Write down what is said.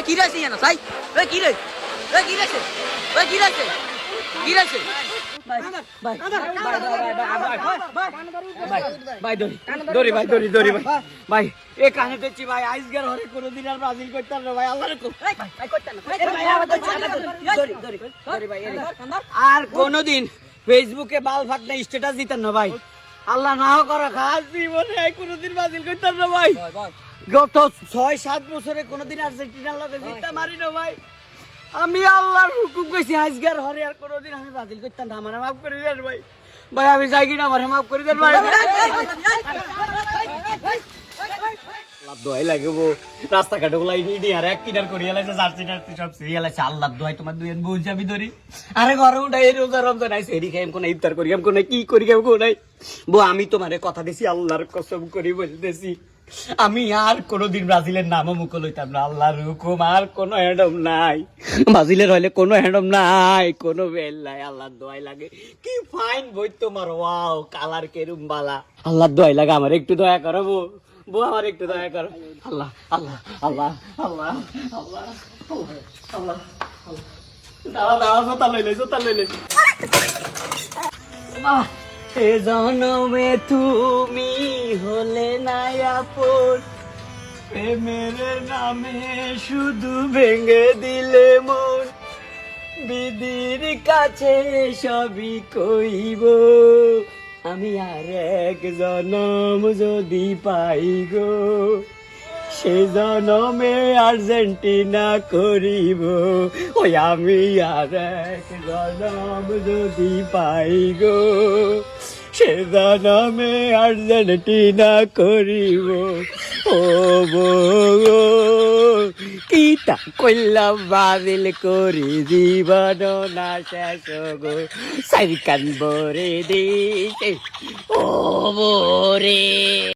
কি রাইছে জানো ভাই ওই কি রে ওই কি রাইছে ওই কি রাইছে কি রাইছে ভাই ভাই ভাই দড়ি ভাই দড়ি ভাই ভাই এ কানে দেখছি ভাই আইসগার হরে কোনদিন আর ব্রাজিল করতাম না ভাই আল্লাহর কো ভাই করতাম না দড়ি ভাই আর কোনদিন ফেসবুকে বাল ফাটনা স্ট্যাটাস দিতেন না ভাই আল্লাহ না করা খাস জীবনে কোনদিন ব্রাজিল করতাম না ভাই গত 6-7 বছরে কোনদিন আর্জেন্টিনার লগে জিততে মারি না ভাই আমি আল্লাহর হুকুম কইছি আজকের হরে আর কোনদিন আমি ব্রাজিল করতাম না আমারে মাফ করে দেন ভাই ভাই আমি যাই কিনা আমারে মাফ করে দেন ভাই আল্লাহ দোয়াই লাগবো রাস্তাঘাটে গুলাই ইডি আর এক কিনার করি এলাইছে জার্সি টার্সি সব সিরিয়াল আছে আল্লাহ দোয়াই তোমার দুই বউ যাবি ধরি আরে ঘরে উঠাই রোজা রমজান আইছে এডি খাইম কোন ইফতার করি এম কোন কি করি কেউ কোন নাই বউ আমি তোমারে কথা দিছি আল্লাহর কসম করি বলতেছি আমি আর কোনদিন ব্রাজিলের নামও মুখ লইতাম না আল্লাহর হুকুম আর কোনো হ্যান্ডম নাই ব্রাজিলের হইলে কোনো হ্যান্ডম নাই কোনো বেল নাই আল্লাহর দোয়াই লাগে কি ফাইন বই তোমার ওয়াও কালার কেরুম বালা আল্লাহর দোয়াই লাগে আমার একটু দয়া করো বউ আমার একটু দয়া করো আল্লাহ আল্লাহ আল্লাহ আল্লাহ আল্লাহ আল্লাহ দাঁড়া দাঁড়া জোতা লইলে এ জনমে তুমি হলে না আপন প্রেমের নামে শুধু ভেঙে দিলে মন বিধির কাছে সবই কইব আমি আর এক জনম যদি পাই গো সে জনমে আর্জেন্টিনা করিব ওই আমি আর এক জনম যদি পাই গো সে জনমে আর্জেন্টিনা করিব ও বো কিতা কইলাম বাদিল করি জীবন না শেষ গো সাইকান বরে দিতে ও বোরে